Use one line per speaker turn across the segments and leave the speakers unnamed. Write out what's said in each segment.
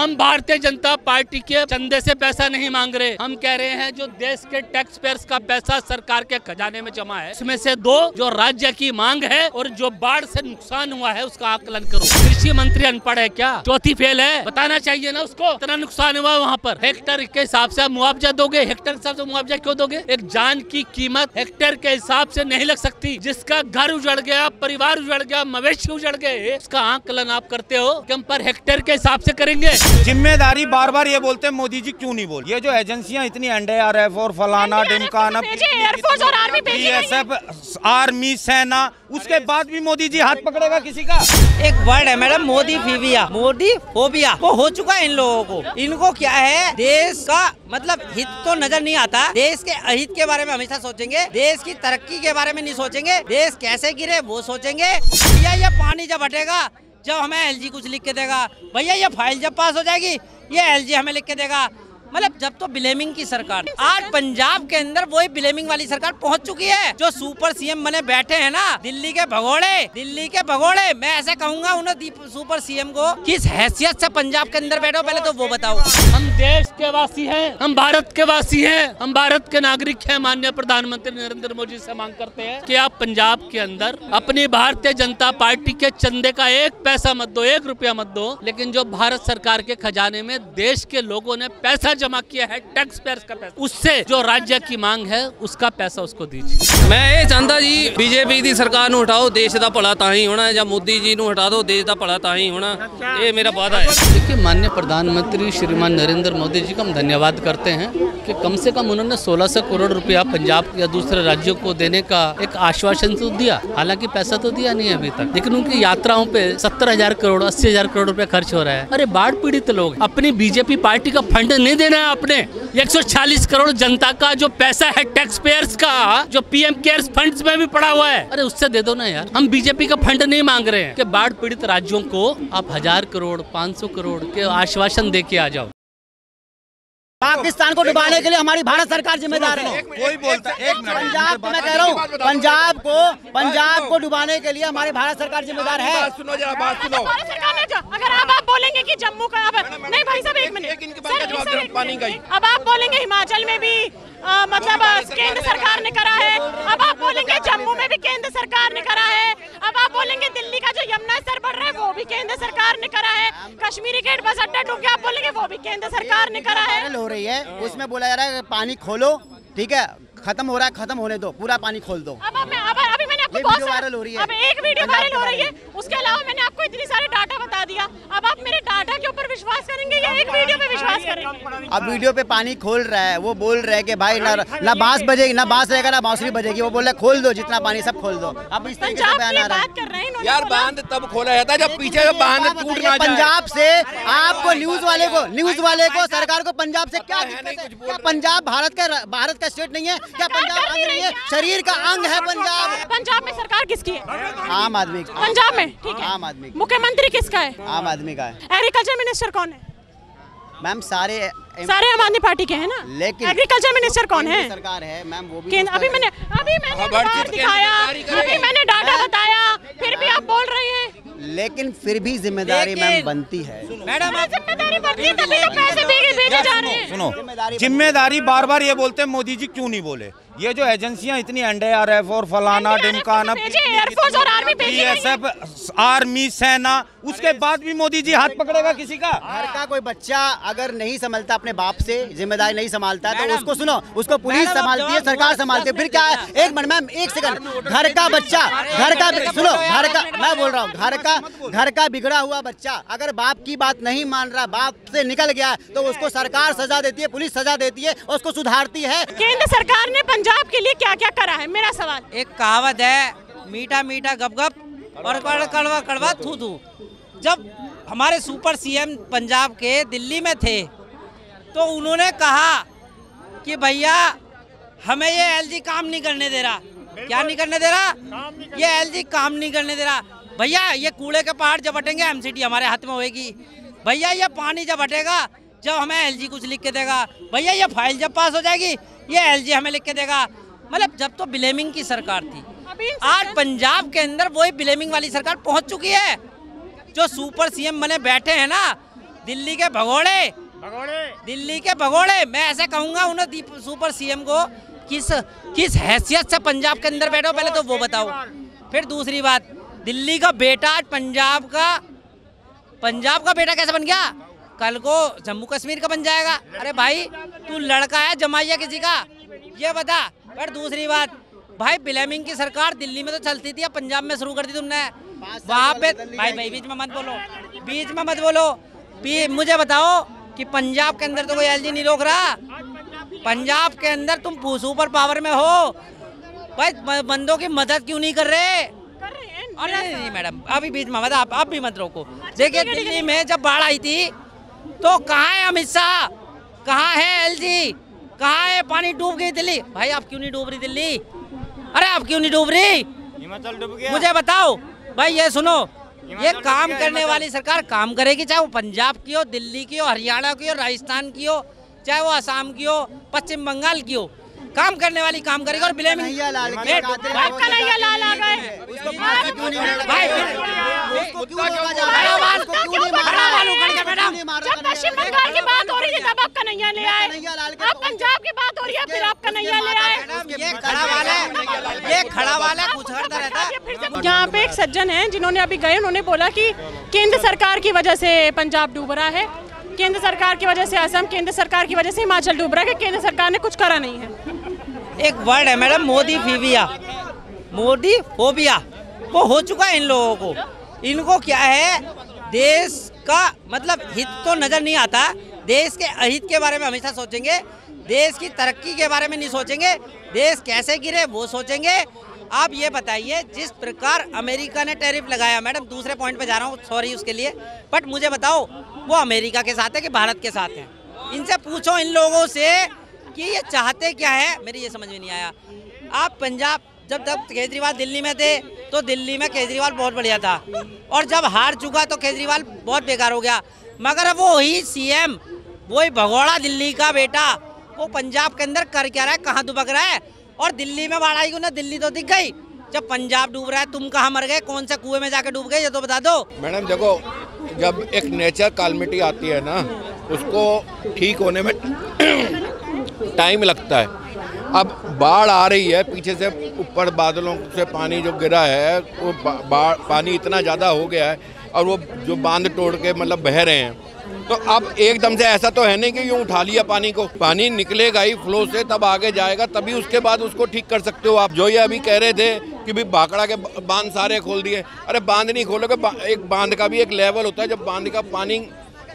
हम भारतीय जनता पार्टी के चंदे से पैसा नहीं मांग रहे। हम कह रहे हैं जो देश के टैक्स पेयर्स का पैसा सरकार के खजाने में जमा है, उसमें से दो जो राज्य की मांग है और जो बाढ़ से नुकसान हुआ है उसका आकलन करो। कृषि मंत्री अनपढ़ है क्या? चौथी फेल है? बताना चाहिए ना उसको। इतना नुकसान हुआ वहाँ पर, हेक्टेयर के हिसाब से मुआवजा दोगे? हेक्टेयर के हिसाब से मुआवजा क्यों दोगे? एक जान की कीमत हेक्टेयर के हिसाब से नहीं लग सकती। जिसका घर उजड़ गया, परिवार उजड़ गया, मवेशी उजड़ गए, उसका आकलन आप करते हो कि हम पर हेक्टेयर के हिसाब से करेंगे।
जिम्मेदारी बार बार ये बोलते हैं मोदी जी, क्यों नहीं बोल? ये जो एजेंसियां इतनी NDRF और फलाना ढिमकाना,
एयरफोर्स और आर्मी,
BSF, आर्मी, सेना, उसके बाद भी मोदी जी हाथ पकड़ेगा किसी का?
एक वर्ड है मैडम, मोदी फीविया, मोदी फोबिया वो हो चुका है इन लोगों को। इनको क्या है, देश का मतलब हित तो नजर नहीं आता, देश के अहित के बारे में हमेशा सोचेंगे, देश की तरक्की के बारे में नहीं सोचेंगे, देश कैसे गिरे वो सोचेंगे। भैया ये पानी जब हटेगा, जब हमें LG कुछ लिख के देगा, भैया ये फाइल जब पास हो जाएगी, ये LG हमें लिख के देगा। मतलब जब तो ब्लेमिंग की सरकार, आज पंजाब के अंदर वही ब्लेमिंग वाली सरकार पहुंच चुकी है। जो सुपर CM बने बैठे हैं ना, दिल्ली के भगोड़े, मैं ऐसे कहूंगा उन्हें सुपर CM को किस हैसियत से पंजाब के अंदर बैठो, पहले तो वो बताओ।
हम देश के वासी हैं, हम भारत के वासी हैं, हम भारत के नागरिक हैं। माननीय प्रधानमंत्री नरेंद्र मोदी से मांग करते हैं कि आप पंजाब के अंदर अपनी भारतीय जनता पार्टी के चंदे का 1 पैसा मत दो, 1 रुपया मत दो, लेकिन जो भारत सरकार के खजाने में देश के लोगों ने पैसा जमा किया है, टैक्स पेयर्स का पैसा, उससे जो राज्य की मांग है उसका पैसा उसको दीजिए।
मैं ये चाहता जी बीजेपी की सरकार ਨੂੰ हटाओ, देश का भला ता ही होना है, या मोदी जी ਨੂੰ हटा दो, देश का भला ता ही होना, ये मेरा वादा है।
देखिए, माननीय प्रधानमंत्री श्रीमान नरेंद्र मोदी जी का हम धन्यवाद करते हैं कि कम से कम उन्होंने 1600 करोड़ रुपया पंजाब या दूसरे राज्यों को देने का एक आश्वासन तो दिया। हालांकि पैसा तो दिया नहीं अभी तक, लेकिन उनकी यात्राओं पे 70,000 करोड़ 80,000 करोड़ रुपया खर्च हो रहा है। अरे बाढ़ पीड़ित लोग, अपनी बीजेपी पार्टी का फंड नहीं देना है अपने 140 करोड़ जनता का जो पैसा है टैक्स पेयर्स का, जो PM केयर्स फंड्स में भी पड़ा हुआ है, अरे उससे दे दो ना यार। हम बीजेपी का फंड नहीं मांग रहे हैं कि बाढ़ पीड़ित राज्यों को आप 1000 करोड़ 500 करोड़ के आश्वासन दे के आ जाओ।
पाकिस्तान को डुबाने के लिए हमारी भारत सरकार जिम्मेदार है।
कोई बोलता है,
पंजाब को मैं कह रहा हूँ, पंजाब को डुबाने के लिए हमारी भारत सरकार जिम्मेदार है।
सुनो जरा बात सुनो।
अगर अब आप बोलेंगे कि जम्मू का, नहीं भाई साहब एक मिनट,
पानी का ही
अब आप बोलेंगे हिमाचल में भी मतलब केंद्र सरकार ने करा है, अब आप बोलेंगे जम्मू में भी केंद्र सरकार ने करा है, अब आप बोलेंगे दिल्ली का जो यमुना स्तर बढ़ रहा है वो भी केंद्र सरकार ने करा है, कश्मीरी गेट बस अड्डा डूब गया, आप बोलेंगे वो भी केंद्र सरकार ने करा है।
हो रही है, उसमें बोला जा रहा है पानी खोलो, ठीक है, खत्म हो रहा है, खत्म होने दो, पूरा पानी खोल दो।
अभी मैंने आपको बहुत वायरल हो रही है, अब एक वीडियो वायरल हो रही है, उसके अलावा मैंने आपको इतनी सारे डाटा बता दिया। अब आप मेरे डाटा के ऊपर विश्वास करेंगे या एक वीडियो पे विश्वास करेंगे?
अब वीडियो पे पानी खोल रहा है, वो बोल रहा है कि भाई ना बांस बजेगी, ना बांस रहेगा, ना बांसुरी बजेगी, वो बोल रहा है खोल दो जितना पानी सब खोल दो। अब इस तरीके से बयान आ रहा है
यार, बांध तब खोला जाता है जब पीछे का बांध टूट ना जाए।
पंजाब से आपको न्यूज वाले को सरकार को पंजाब से क्या पंजाब भारत का स्टेट नहीं है क्या? पंजाब अंग नहीं है, शरीर का अंग है पंजाब।
पंजाब में सरकार किसकी है?
आम आदमी।
पंजाब में ठीक है,
आम आदमी।
मुख्यमंत्री किसका है?
आम आदमी का है।
एग्रीकल्चर मिनिस्टर कौन है?
मैम सारे
आम आदमी पार्टी के हैं ना,
लेकिन
एग्रीकल्चर मिनिस्टर कौन है?
सरकार है मैम, वो भी
अभी मैंने दिखाया, अभी मैंने डाटा बताया, फिर भी आप बोल रहे हैं।
लेकिन फिर भी जिम्मेदारी मैम बनती है।
मैडम जिम्मेदारी बनती है, तभी तो पैसे भेजे जा रहे हैं।
सुनो, जिम्मेदारी बार बार ये बोलते हैं मोदी जी, क्यों नहीं बोले? ये जो एजेंसियां इतनी NDRF और फलाना ढिमकाना,
एयरफोर्स और आर्मी,
BSF, आर्मी, सेना, उसके बाद भी मोदी जी हाथ पकड़ेगा किसी का?
घर का कोई बच्चा अगर नहीं संभालता अपने बाप से, जिम्मेदारी नहीं संभालता तो उसको सुनो, उसको पुलिस संभालती है, सरकार संभालती है, फिर क्या है? एक मिनट मैम, एक सेकंड। घर का बच्चा, सुनो, मैं बोल रहा हूँ, घर का बिगड़ा हुआ बच्चा अगर बाप की बात नहीं मान रहा, बाप से निकल गया, तो उसको सरकार सजा देती है, पुलिस सजा देती है, उसको सुधारती है।
केंद्र सरकार ने पंजाब के लिए क्या क्या करा है, मेरा सवाल।
एक कहावत है, मीठा मीठा गप गप और कड़वा कड़वा थू थू। जब हमारे सुपर CM पंजाब के दिल्ली में थे तो उन्होंने कहा कि भैया हमें ये LG काम नहीं करने दे रहा। क्या नहीं करने दे रहा? ये LG काम नहीं करने दे रहा। भैया ये कूड़े के पहाड़ जब हटेंगे MCT हमारे हाथ में होएगी। भैया ये पानी जब हटेगा, जब हमें LG कुछ लिख के देगा। भैया ये फाइल जब पास हो जाएगी, ये LG हमें लिख के देगा। मतलब जब तो ब्लेमिंग की सरकार थी, आज पंजाब के अंदर वही ब्लेमिंग वाली सरकार पहुंच चुकी है। जो सुपर CM बने बैठे हैं ना, दिल्ली के भगोड़े, दिल्ली के भगोड़े, मैं ऐसे कहूंगा उन्हें सुपर सीएम को, किस हैसियत से पंजाब के अंदर बैठो, पहले तो वो बताओ। फिर दूसरी बात, दिल्ली का बेटा पंजाब का बेटा कैसे बन गया, कल को जम्मू कश्मीर का बन जाएगा। अरे भाई तू लड़का है जमाइया किसी का, ये बता। फिर दूसरी बात, भाई ब्लेमिंग की सरकार दिल्ली में तो चलती थी, अब पंजाब में शुरू कर दी तुमने। वहाँ पे भाई बीच में मत बोलो, मुझे बताओ कि पंजाब के अंदर तो कोई एलजी नहीं रोक रहा। पंजाब के अंदर तुम सुपर पावर में हो, भाई बंदों की मदद क्यों नहीं कर रहे? अरे नहीं मैडम, अभी बीच में मत, आप भी मत रोको। देखिए दिल्ली में जब बाढ़ आई थी तो कहाँ है अमित शाह, कहाँ है एलजी, कहाँ है? पानी डूब गई दिल्ली। भाई आप क्यों नहीं डूब रही दिल्ली? अरे आप क्यों नहीं डूब रही?
हिमाचल डूब गया।
मुझे बताओ भाई, ये सुनो, ये काम करने वाली सरकार काम करेगी, चाहे वो पंजाब की हो, दिल्ली की हो, हरियाणा की हो, राजस्थान की हो, चाहे वो असम की हो, पश्चिम बंगाल की हो, काम करने वाली काम करेगी। और ब्लेमिंग
कन्हैया लाल आ गए जब पश्चिम बंगाल की बात हो रही है तब आप कन्हैया ले आए, अब पंजाब की बात हो रही है फिर आप कन्हैया ले आए।
ये खड़ा वाला कुछ करता रहता है।
यहाँ पे एक सज्जन हैं जिन्होंने अभी गए, उन्होंने बोला कि केंद्र सरकार की वजह से पंजाब डूब रहा है, केंद्र सरकार की वजह से असम, केंद्र सरकार की वजह से हिमाचल डूब रहा है, कि केंद्र सरकार ने कुछ करा नहीं है।
एक वर्ड है मैडम, मोदी फोबिया, वो हो चुका है इन लोगों को। इनको क्या है, देश का मतलब हित तो नजर नहीं आता, देश के अहित के बारे में हमेशा सोचेंगे, देश की तरक्की के बारे में नहीं सोचेंगे, देश कैसे गिरे वो सोचेंगे। आप ये बताइए, जिस प्रकार अमेरिका ने टैरिफ लगाया, मैडम दूसरे पॉइंट पे जा रहा हूँ, सॉरी उसके लिए, बट मुझे बताओ वो अमेरिका के साथ है कि भारत के साथ है? इनसे पूछो, इन लोगों से, कि ये चाहते क्या है, मेरी ये समझ में नहीं आया। आप पंजाब, जब केजरीवाल दिल्ली में थे तो दिल्ली में केजरीवाल बहुत बढ़िया था, और जब हार चुका तो केजरीवाल बहुत बेकार हो गया। मगर अब वो ही सीएम, वही भगोड़ा दिल्ली का बेटा, वो पंजाब के अंदर कर क्या रहा है, कहाँ दुबक रहा है? और दिल्ली में बाढ़ आई ना, दिल्ली तो दिख गई। जब पंजाब डूब रहा है, तुम कहाँ मर गए, कौन से कुएं में जाके डूब गए, ये तो बता दो।
मैडम देखो, जब एक नेचर कालमिटी आती है ना, उसको ठीक होने में टाइम लगता है। अब बाढ़ आ रही है, पीछे से ऊपर बादलों से पानी जो गिरा है, वो पानी इतना ज़्यादा हो गया है, और वो जो बांध तोड़ के मतलब बह रहे हैं, तो अब एकदम से ऐसा तो है नहीं कि यूँ उठा लिया पानी को, पानी निकलेगा ही फ्लो से, तब आगे जाएगा, तभी उसके बाद उसको ठीक कर सकते हो आप। जो ये अभी कह रहे थे कि भी भाखड़ा के बांध सारे खोल दिए, अरे बांध नहीं खोलोगे, एक बांध का भी एक लेवल होता है, जब बांध का पानी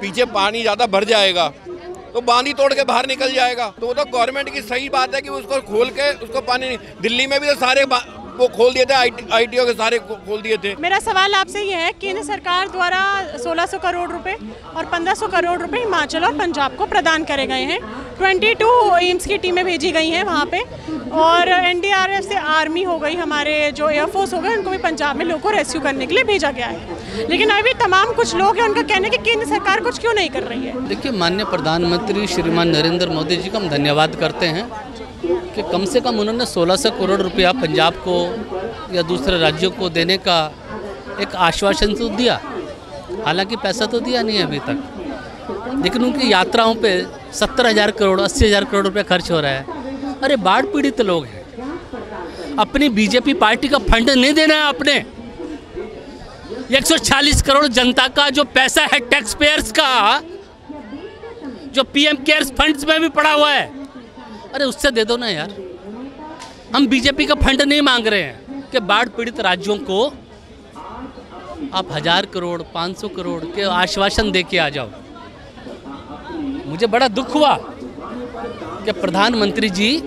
पीछे पानी ज़्यादा भर जाएगा तो बांध ही तोड़ के बाहर निकल जाएगा। तो वो तो गवर्नमेंट की सही बात है कि उसको खोल के उसको पानी, दिल्ली में भी तो सारे वो खोल दिए थे, आईटीओ के सारे खोल दिए थे।
मेरा सवाल आपसे ये है, केंद्र सरकार द्वारा 1600 करोड़ रुपए और 1500 करोड़ रुपए हिमाचल और पंजाब को प्रदान करे गए हैं। 22 एम्स की टीमें भेजी गई हैं वहाँ पे, और एनडीआरएफ से आर्मी हो गई, हमारे जो एयरफोर्स हो गए, उनको भी पंजाब में लोगों को रेस्क्यू करने के लिए भेजा गया है। लेकिन अभी तमाम कुछ लोग हैं, उनका कहना है कि केंद्र सरकार कुछ क्यों नहीं कर रही है।
देखिए, माननीय प्रधानमंत्री श्रीमान नरेंद्र मोदी जी का हम धन्यवाद करते हैं कि कम से कम उन्होंने 1600 करोड़ रुपया पंजाब को या दूसरे राज्यों को देने का एक आश्वासन तो दिया। हालांकि पैसा तो दिया नहीं है अभी तक, लेकिन उनकी यात्राओं पे 70,000 करोड़ 80,000 करोड़ रुपया खर्च हो रहा है। अरे बाढ़ पीड़ित लोग हैं, अपनी बीजेपी पार्टी का फंड नहीं देना है आपने। 140 करोड़ जनता का जो पैसा है, टैक्स पेयर्स का, जो पीएम केयर्स फंड्स में भी पड़ा हुआ है, अरे उससे दे दो ना यार। हम बीजेपी का फंड नहीं मांग रहे हैं कि बाढ़ पीड़ित राज्यों को आप 1000 करोड़ 500 करोड़ के आश्वासन दे के आ जाओ। मुझे बड़ा दुख हुआ कि प्रधानमंत्री जी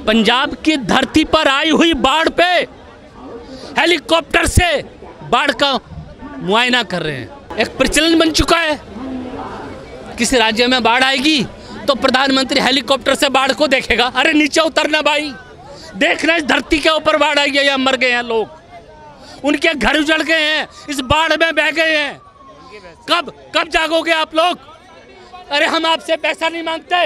पंजाब की धरती पर आई हुई बाढ़ पे हेलीकॉप्टर से बाढ़ का मुआयना कर रहे हैं। एक प्रचलन बन चुका है, किसी राज्य में बाढ़ आएगी तो प्रधानमंत्री हेलीकॉप्टर से बाढ़ को देखेगा। अरे नीचे उतरना भाई, देखना इस धरती के ऊपर बाढ़ आई है या मर गए हैं लोग, उनके घर उजड़ गए हैं, इस बाढ़ में बह गए हैं। कब जागोगे आप लोग? अरे हम आपसे पैसा नहीं मांगते,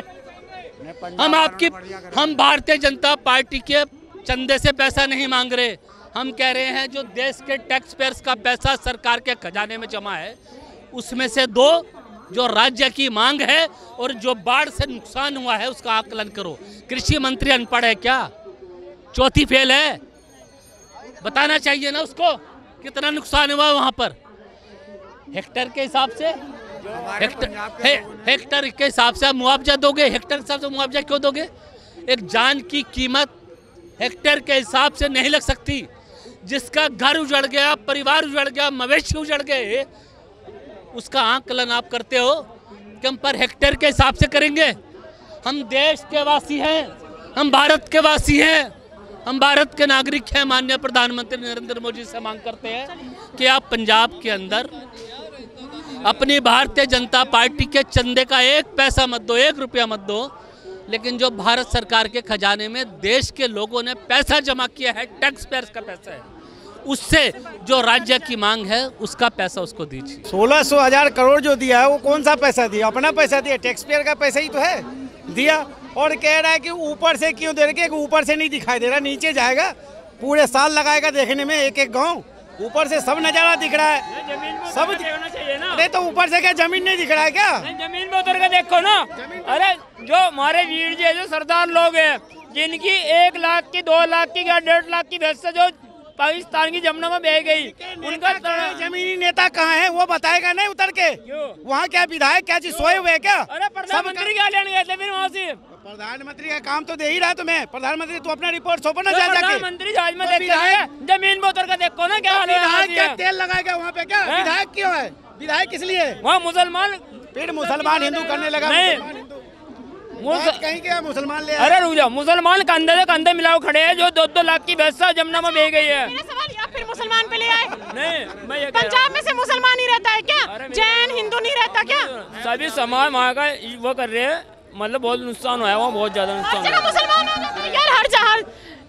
हम भारतीय जनता पार्टी के चंदे से पैसा नहीं मांग रहे। हम कह रहे हैं जो देश के टैक्स पेयर्स का पैसा सरकार के खजाने में जमा है, उसमें से दो जो राज्य की मांग है और जो बाढ़ से नुकसान हुआ है उसका आकलन करो। कृषि मंत्री अनपढ़ है क्या? चौथी फेल है? बताना चाहिए ना उसको कितना नुकसान हुआ वहाँ पर। हेक्टर के हिसाब से हेक्टर के हिसाब से मुआवजा दोगे? हेक्टर के हिसाब से मुआवजा क्यों दोगे? एक जान की कीमत हेक्टर के हिसाब से नहीं लग सकती। जिसका घर उजड़ गया, परिवार उजड़ गया, मवेशी उजड़ गए, उसका आकलन आप करते हो कि हम पर हेक्टर के हिसाब से करेंगे? हम देश के वासी हैं, हम भारत के वासी हैं, हम भारत के नागरिक हैं। माननीय प्रधानमंत्री नरेंद्र मोदी से मांग करते हैं कि आप पंजाब के अंदर अपनी भारतीय जनता पार्टी के चंदे का 1 पैसा मत दो, 1 रुपया मत दो, लेकिन जो भारत सरकार के खजाने में देश के लोगों ने पैसा जमा किया है, टैक्स पेयर्स का पैसा है, उससे जो राज्य की मांग है उसका पैसा उसको दीजिए।
1600 करोड़ जो दिया है वो कौन सा पैसा दिया? अपना पैसा दिया, टैक्स पेयर का पैसा ही तो है दिया। और कह रहा है कि ऊपर से क्यों दे रहे? ऊपर से नहीं दिखाई दे रहा, नीचे जाएगा, पूरे साल लगाएगा देखने में एक एक गाँव। ऊपर से सब नजारा दिख रहा है, सब चाहिए ना। अरे तो ऊपर से क्या जमीन नहीं दिख रहा है क्या?
जमीन पे उतर के देखो ना। अरे जो हमारे वीर जी जो सरदार लोग हैं, जिनकी 1 लाख की, 2 लाख की, 1.5 लाख की भैंस जो पाकिस्तान की जमुना में बह गई, उनका
जमीनी नेता कहाँ है वो बताएगा नहीं उतर के? वहाँ क्या विधायक क्या चीज सोए हुए क्या?
अरे प्रधानमंत्री क्या लेने गए थे फिर वहाँ से?
प्रधानमंत्री का काम तो दे ही रहा तुम्हें। प्रधानमंत्री तू अपना रिपोर्ट सौंपो ना जाके।
प्रधानमंत्री जहाज में जमीन पे उतर कर देखो ना क्या हाल है।
क्या तेल लगाएगा वहाँ पे? क्या विधायक क्यों है? विधायक किस लिए?
वहाँ मुसलमान,
फिर मुसलमान हिंदू करने लगा। कहीं क्या मुसलमान ले?
अरे रुक जाओ, मुसलमान कंधे से कंधे मिलाओ खड़े हैं। जो 2-2 लाख की भैंसा जमुना में बह गई है।
मेरा सवाल या फिर मुसलमान पे ले आए?
नहीं, मैं ये
पंजाब में से मुसलमान ही रहता है क्या? जैन हिंदू नहीं रहता क्या?
सभी समाज वहाँ का वो कर रहे हैं, मतलब बहुत नुकसान हुआ है वहाँ, बहुत ज्यादा नुकसान
हुआ। मुसलमान यार हर जहाँ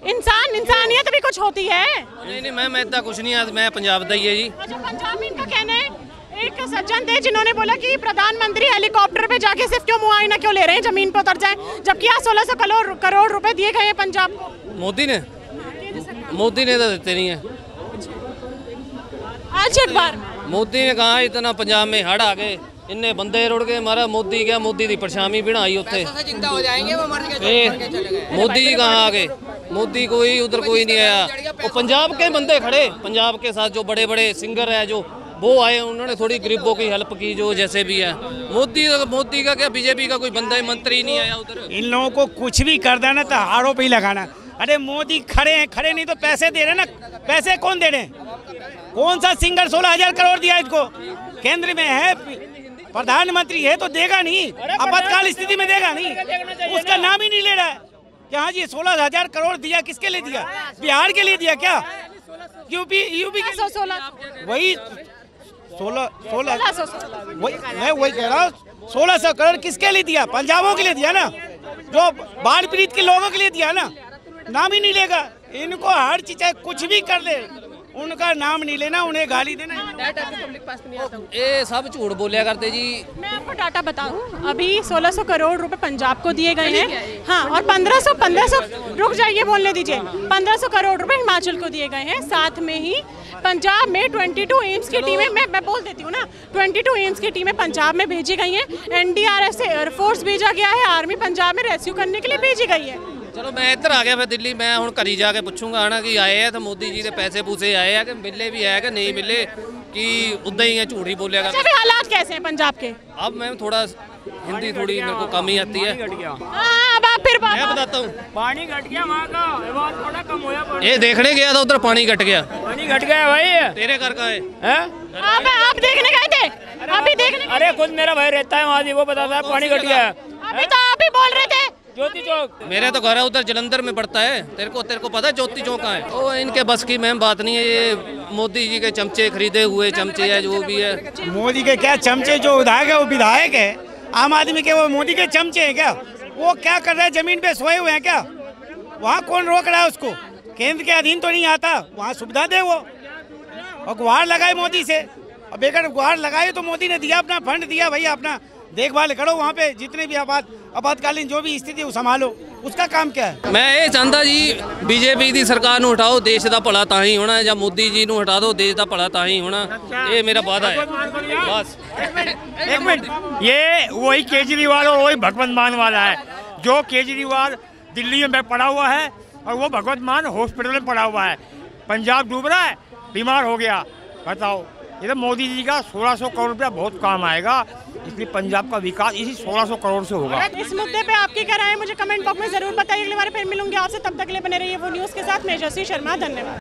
इंसानियत भी कुछ होती है।
नहीं मैं इतना कुछ नहीं, आज मैं पंजाब दा ही है जी।
पंजाब में इनका कहना है, एक सज्जन थे जिन्होंने बोला कि प्रधानमंत्री हेलीकॉप्टर पे जाके सिर्फ क्यों मुआयना क्यों ले रहे हैं, जमीन पर उतर जाए, जबकि यहाँ 1600 करोड़ रुपए दिए गए हैं पंजाब को।
मोदी ने तो देते नहीं है।
आज एक बार
मोदी ने कहा इतना पंजाब में हड़ आ गए, इन्ने बंदे रुड़ गए, मारा मोदी क्या, मोदी की परछामी बनाई उत्थे। मोदी जी कहाँ आ गए? मोदी कोई उधर कोई नहीं आया। वो पंजाब के बंदे खड़े, पंजाब के साथ जो बड़े बड़े सिंगर है जो वो आए, उन्होंने थोड़ी गरीबों की हेल्प की जो जैसे भी है। मोदी का क्या, बीजेपी का कोई बंदा मंत्री नहीं आया उधर।
इन लोगों को कुछ भी कर देना तो हारों पे ही लगाना। अरे मोदी खड़े हैं, खड़े नहीं तो पैसे दे रहे ना। पैसे कौन दे रहे? कौन सा सिंगर 16,000 करोड़ दिया इसको? केंद्र में है, प्रधानमंत्री है तो देगा नहीं, आपातकाल स्थिति में देगा नहीं। उसका नाम ही नहीं ले रहा है कि हाँ जी 16,000 करोड़ दिया। किसके लिए दिया? बिहार के लिए दिया क्या? यूपी के
16
वही 16 मैं वही कह रहा हूँ। 1600 करोड़ किसके लिए दिया? पंजाबों के लिए दिया ना, जो बाढ़ पीड़ित के लोगों के लिए दिया ना। नाम ही नहीं लेगा। इनको हर चीज कुछ भी कर ले, उनका नाम नहीं लेना, उन्हें गाली देना।
ये सब झूठ बोलिया करते जी।
मैं आपको डाटा बताऊं, अभी 1600 करोड़ रुपए पंजाब को दिए गए हैं। हाँ, और 1500 रुक जाइए, बोलने दीजिए। 1500 करोड़ रुपए हिमाचल को दिए गए हैं। साथ में ही पंजाब में 22 एम्स की टीमें, मैं बोल देती हूँ ना, 22 एम्स की टीमें पंजाब में भेजी गई हैं। NDRF से एयरफोर्स भेजा गया है, आर्मी पंजाब में रेस्क्यू करने के लिए भेजी गई है।
चलो मैं इधर आ गया फिर दिल्ली, मैं हूँ घरी जाके पूछूंगा ना कि आए हैं तो मोदी जी के पैसे पूसे आए हैं कि मिले भी है कि नहीं मिले, कि उदा ही है झूठ ही बोलेगा।
अच्छा, हालात कैसे हैं पंजाब के?
अब मैं थोड़ा हिंदी थोड़ी मेरे को कम ही आती है।
अब आप फिर
मैं बताता हूँ,
पानी घट गया वहाँ का, थोड़ा कम होया।
ये देखने गया था उधर, पानी घट गया।
पानी घट गया भाई।
तेरे घर का है?
आप देखने गए थे? अभी देखने?
अरे खुद मेरा भाई रहता है वहाँ, वो बताता है पानी घट गया।
अभी तो आप ही बोल रहे थे।
ज्योति चौक
मेरे तो घर है उधर जलंधर में पड़ता है। तेरे को पता है ज्योति चौक कहाँ है? ओ इनके बस की मैम बात नहीं है। ये मोदी जी के चमचे, खरीदे हुए चमचे है जो भी है।
मोदी के क्या चमचे? जो विधायक है वो विधायक है, आम आदमी के वो मोदी के चमचे हैं क्या? वो क्या कर रहा है? जमीन पे सोए हुए हैं क्या? वहाँ कौन रोक रहा है उसको? केंद्र के अधीन तो नहीं आता, वहाँ सुविधा दे वो। और गुहार लगाए मोदी से। अब अगर गुहार लगाए तो मोदी ने दिया, अपना फंड दिया भैया, अपना देखभाल करो वहाँ पे, जितने भी आपातकालीन जो भी स्थिति वो संभालो, उसका काम क्या है?
मैं ये चाहता जी बीजेपी की सरकार ਨੂੰ हटाओ, देश का भला ਤਾਂ ही होना, ਜਾਂ मोदी जी ਨੂੰ हटा दो, देश का भला ਤਾਂ ही होना। ये मेरा वादा है बस।
एक मिनट, ये वही केजरीवाल और वही भगवंत मान वाला है। जो केजरीवाल दिल्ली में पड़ा हुआ है और वो भगवंत मान हॉस्पिटल में पड़ा हुआ है। पंजाब डूब रहा है, बीमार हो गया, बताओ। ये तो मोदी जी का 1600 करोड़ रुपया बहुत काम आएगा, इसलिए पंजाब का विकास इसी 1600 करोड़ से होगा।
इस मुद्दे पे आपकी क्या राय है मुझे कमेंट बॉक्स में जरूर बताइए। अगली बार फिर मिलूंगी आपसे, तब तक के लिए बने रहिए वो न्यूज़ के साथ। मैं जसी शर्मा, धन्यवाद।